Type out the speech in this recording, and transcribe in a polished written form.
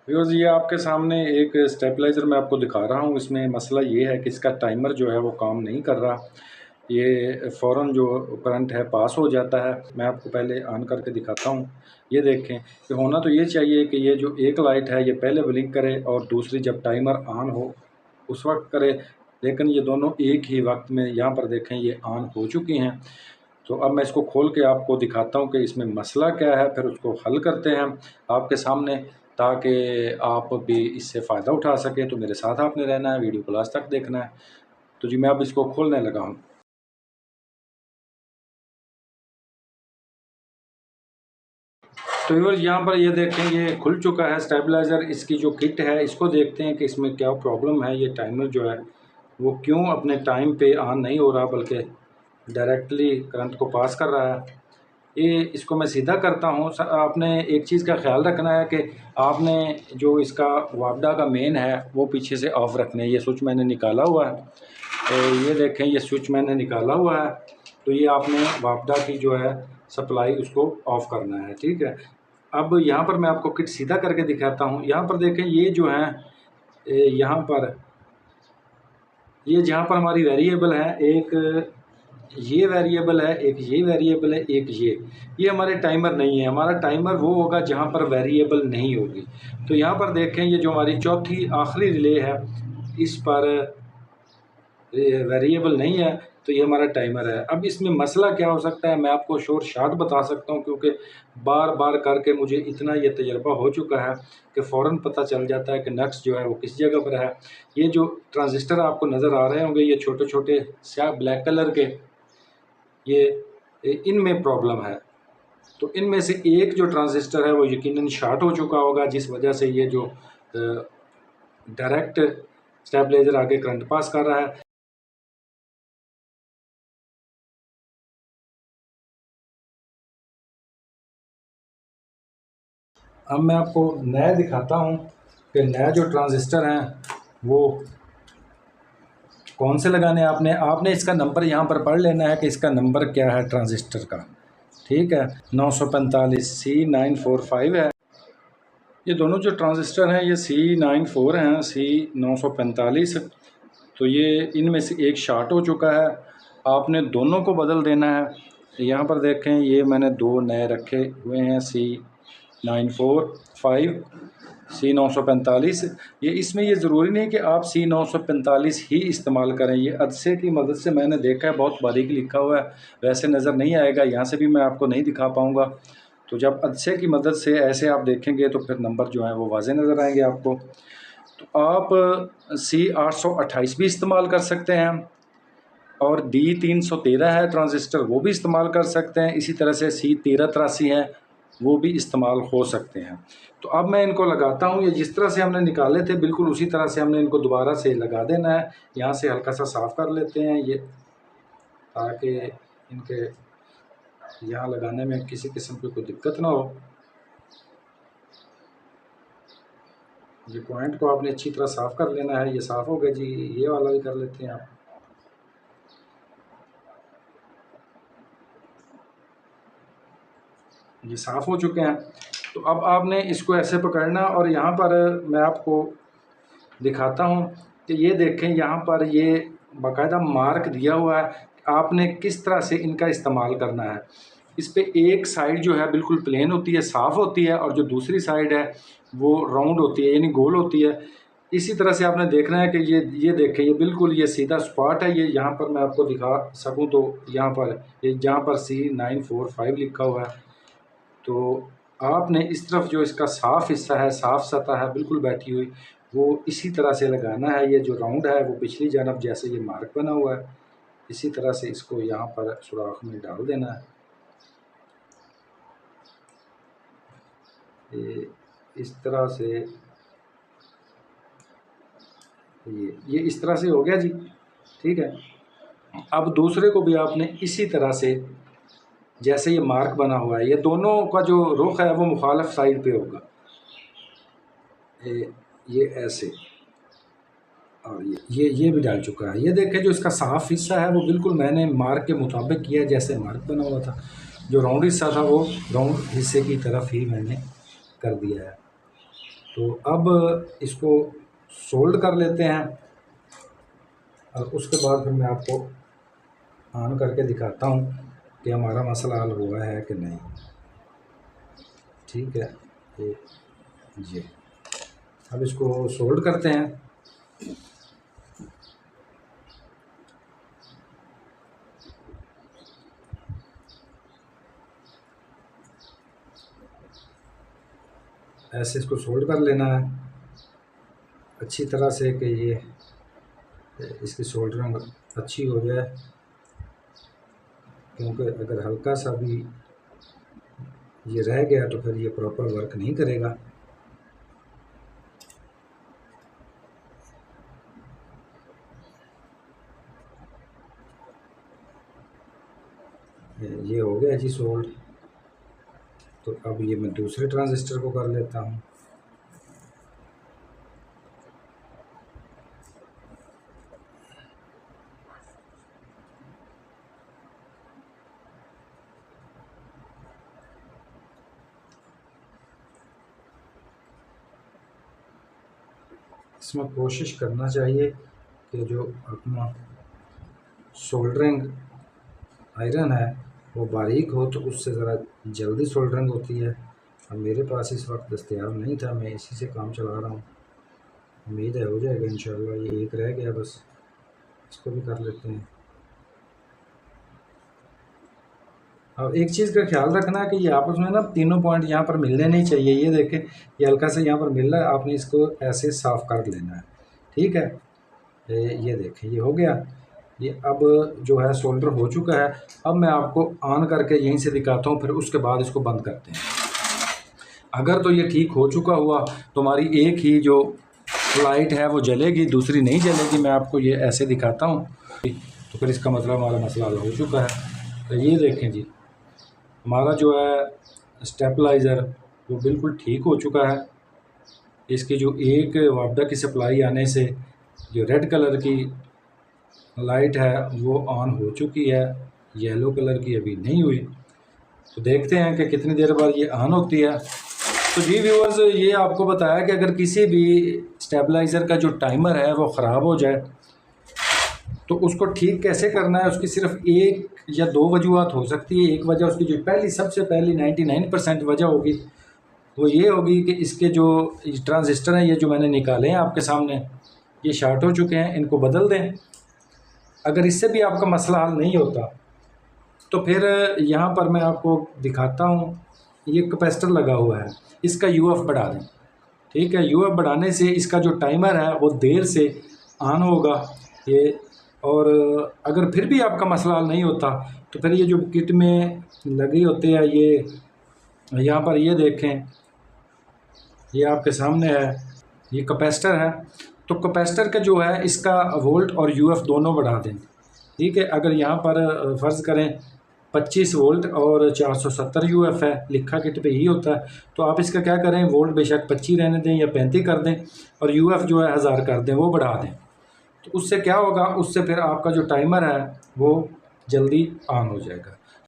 Viewers, ये आपके सामने एक स्टेबलाइज़र मैं आपको दिखा रहा हूँ। इसमें मसला ये है कि इसका टाइमर जो है वो काम नहीं कर रहा। ये फ़ौरन जो करंट है पास हो जाता है। मैं आपको पहले ऑन करके दिखाता हूँ। ये देखें कि होना तो ये चाहिए कि ये जो एक लाइट है ये पहले ब्लिंक करे और दूसरी जब टाइमर ऑन हो उस वक्त करे, लेकिन ये दोनों एक ही वक्त में, यहाँ पर देखें, ये ऑन हो चुकी हैं। तो अब मैं इसको खोल के आपको दिखाता हूँ कि इसमें मसला क्या है, फिर उसको हल करते हैं आपके सामने, ताकि आप भी इससे फ़ायदा उठा सकें। तो मेरे साथ आपने रहना है, वीडियो को लास्ट तक देखना है। तो जी मैं अब इसको खोलने लगा हूँ। तो व्यूअर्स, यहाँ पर ये देखें, ये खुल चुका है स्टेबलाइज़र। इसकी जो किट है इसको देखते हैं कि इसमें क्या प्रॉब्लम है। ये टाइमर जो है वो क्यों अपने टाइम पे ऑन नहीं हो रहा, बल्कि डायरेक्टली करंट को पास कर रहा है। ये इसको मैं सीधा करता हूँ। आपने एक चीज़ का ख्याल रखना है कि आपने जो इसका वापडा का मेन है वो पीछे से ऑफ़ रखना है। ये स्विच मैंने निकाला हुआ है, तो ये देखें, ये स्विच मैंने निकाला हुआ है। तो ये आपने वापडा की जो है सप्लाई उसको ऑफ़ करना है, ठीक है। अब यहाँ पर मैं आपको किट सीधा करके दिखाता हूँ। यहाँ पर देखें, ये जो है यहाँ पर, ये जहाँ पर हमारी वेरिएबल है, एक ये वेरिएबल है, एक ये वेरिएबल है, एक ये हमारे टाइमर नहीं है। हमारा टाइमर वो होगा जहाँ पर वेरिएबल नहीं होगी। तो यहाँ पर देखें, ये जो हमारी चौथी आखिरी रिले है, इस पर वेरिएबल नहीं है, तो ये हमारा टाइमर है। अब इसमें मसला क्या हो सकता है, मैं आपको शोर शाट बता सकता हूँ, क्योंकि बार बार करके मुझे इतना ये तजर्बा हो चुका है कि फ़ौरन पता चल जाता है कि नक्स जो है वो किस जगह पर है। ये जो ट्रांजिस्टर आपको नज़र आ रहे होंगे, ये छोटे छोटे स्याह ब्लैक कलर के, ये इनमें प्रॉब्लम है। तो इनमें से एक जो ट्रांजिस्टर है वो यकीनन शॉर्ट हो चुका होगा, जिस वजह से ये जो डायरेक्ट स्टेबलाइजर आगे करंट पास कर रहा है। अब मैं आपको नया दिखाता हूँ कि नया जो ट्रांजिस्टर हैं वो कौन से लगाने हैं। आपने इसका नंबर यहाँ पर पढ़ लेना है कि इसका नंबर क्या है ट्रांजिस्टर का, ठीक है। 945 C945 है। ये दोनों जो ट्रांजिस्टर हैं ये C94 हैं, C945। तो ये इनमें से एक शॉर्ट हो चुका है, आपने दोनों को बदल देना है। यहाँ पर देखें, ये मैंने दो नए रखे हुए हैं, C945, C945। ये इसमें ये ज़रूरी नहीं कि आप C945 ही इस्तेमाल करें। ये अदसे की मदद से मैंने देखा है, बहुत बारीक लिखा हुआ है, वैसे नज़र नहीं आएगा, यहाँ से भी मैं आपको नहीं दिखा पाऊँगा। तो जब अदसे की मदद से ऐसे आप देखेंगे तो फिर नंबर जो हैं वो वाज़े नज़र आएंगे आपको। तो आप C828 भी इस्तेमाल कर सकते हैं, और D313 है ट्रांजिस्टर, वो भी इस्तेमाल कर सकते हैं। इसी तरह से C1383 है, वो भी इस्तेमाल हो सकते हैं। तो अब मैं इनको लगाता हूँ। ये जिस तरह से हमने निकाले थे बिल्कुल उसी तरह से हमने इनको दोबारा से लगा देना है। यहाँ से हल्का सा साफ़ कर लेते हैं ये, ताकि इनके यहाँ लगाने में किसी किस्म की कोई दिक्कत ना हो। ये पॉइंट को आपने अच्छी तरह साफ़ कर लेना है। ये साफ़ हो गया जी, ये वाला भी कर लेते हैं आप। ये साफ़ हो चुके हैं। तो अब आपने इसको ऐसे पकड़ना, और यहाँ पर मैं आपको दिखाता हूँ कि ये देखें, यहाँ पर ये बाकायदा मार्क दिया हुआ है, आपने किस तरह से इनका इस्तेमाल करना है। इस पे एक साइड जो है बिल्कुल प्लेन होती है, साफ़ होती है, और जो दूसरी साइड है वो राउंड होती है, यानी गोल होती है। इसी तरह से आपने देखना है कि ये देखें, ये बिल्कुल ये सीधा स्पॉट है। ये यहाँ पर मैं आपको दिखा सकूँ तो यहाँ पर ये जहाँ पर C945 लिखा हुआ है, तो आपने इस तरफ जो इसका साफ़ हिस्सा है, साफ़ सतह है बिल्कुल बैठी हुई, वो इसी तरह से लगाना है। ये जो राउंड है वो पिछली जानब जैसे ये मार्क बना हुआ है, इसी तरह से इसको यहाँ पर सुराख में डाल देना है। ये इस तरह से, ये इस तरह से हो गया जी, ठीक है। अब दूसरे को भी आपने इसी तरह से, जैसे ये मार्क बना हुआ है, ये दोनों का जो रुख है वो मुखालिफ साइड पे होगा, ये ऐसे, और ये भी डाल चुका है। ये देखें, जो इसका साफ़ हिस्सा है वो बिल्कुल मैंने मार्क के मुताबिक किया, जैसे मार्क बना हुआ था। जो राउंड हिस्सा था वो राउंड हिस्से की तरफ ही मैंने कर दिया है। तो अब इसको सोल्ड कर लेते हैं और उसके बाद फिर मैं आपको ऑन करके दिखाता हूँ कि हमारा मसला हल हुआ है कि नहीं। ठीक है, ये अब इसको सोल्ड करते हैं। ऐसे इसको सोल्ड कर लेना है अच्छी तरह से कि ये इसकी सोल्डरिंग अच्छी हो जाए, क्योंकि अगर हल्का सा भी ये रह गया तो फिर ये प्रॉपर वर्क नहीं करेगा। ये हो गया जी सोल्ड। तो अब ये मैं दूसरे ट्रांजिस्टर को कर लेता हूँ। इसमें कोशिश करना चाहिए कि जो अपना सोल्डरिंग आयरन है वो बारीक हो, तो उससे ज़रा जल्दी सोल्डरिंग होती है। अब मेरे पास इस वक्त दस्तयाब नहीं था, मैं इसी से काम चला रहा हूँ। उम्मीद है हो जाएगा इंशाल्लाह। ये एक रह गया बस, इसको भी कर लेते हैं। अब एक चीज़ का ख्याल रखना है कि ये आपस में ना तीनों पॉइंट यहाँ पर मिलने नहीं चाहिए। ये देखें, ये हल्का से यहाँ पर मिल रहा है, आपने इसको ऐसे साफ़ कर लेना है। ठीक है, ये देखें ये हो गया। ये अब जो है सोल्डर हो चुका है। अब मैं आपको ऑन करके यहीं से दिखाता हूँ, फिर उसके बाद इसको बंद करते हैं। अगर तो ये ठीक हो चुका हुआ तो हमारी एक ही जो लाइट है वो जलेगी, दूसरी नहीं जलेगी। मैं आपको ये ऐसे दिखाता हूँ, तो फिर इसका मतलब हमारा मसला हल हो चुका है। तो ये देखें जी, हमारा जो है स्टेबलाइज़र वो बिल्कुल ठीक हो चुका है। इसकी जो एक वापडा की सप्लाई आने से जो रेड कलर की लाइट है वो ऑन हो चुकी है, येलो कलर की अभी नहीं हुई। तो देखते हैं कि कितनी देर बाद ये ऑन होती है। तो जी व्यूअर्स, ये आपको बताया कि अगर किसी भी स्टेबलाइज़र का जो टाइमर है वो ख़राब हो जाए तो उसको ठीक कैसे करना है। उसकी सिर्फ एक या दो वजूहत हो सकती है। एक वजह उसकी जो सबसे पहली 99% वजह होगी वो ये होगी कि इसके जो ट्रांजिस्टर हैं, ये जो मैंने निकाले हैं आपके सामने, ये शार्ट हो चुके हैं, इनको बदल दें। अगर इससे भी आपका मसला हल नहीं होता तो फिर यहाँ पर मैं आपको दिखाता हूँ, ये कैपेसिटर लगा हुआ है, इसका यूएफ बढ़ा दें। ठीक है, यूएफ बढ़ाने से इसका जो टाइमर है वो देर से ऑन होगा ये। और अगर फिर भी आपका मसला हल नहीं होता तो फिर ये जो किट में लगी होती है, ये यहाँ पर ये देखें, ये आपके सामने है, ये कैपेसिटर है। तो कैपेसिटर का जो है इसका वोल्ट और यूएफ दोनों बढ़ा दें। ठीक है, अगर यहाँ पर फ़र्ज़ करें 25 वोल्ट और 470 यूएफ है, लिखा किट पे ही होता है, तो आप इसका क्या करें, वोल्ट बेशक 25 रहने दें या 35 कर दें और यूएफ जो है 1000 कर दें, वो बढ़ा दें। तो उससे क्या होगा, उससे फिर आपका जो टाइमर है वो जल्दी ऑन हो जाएगा।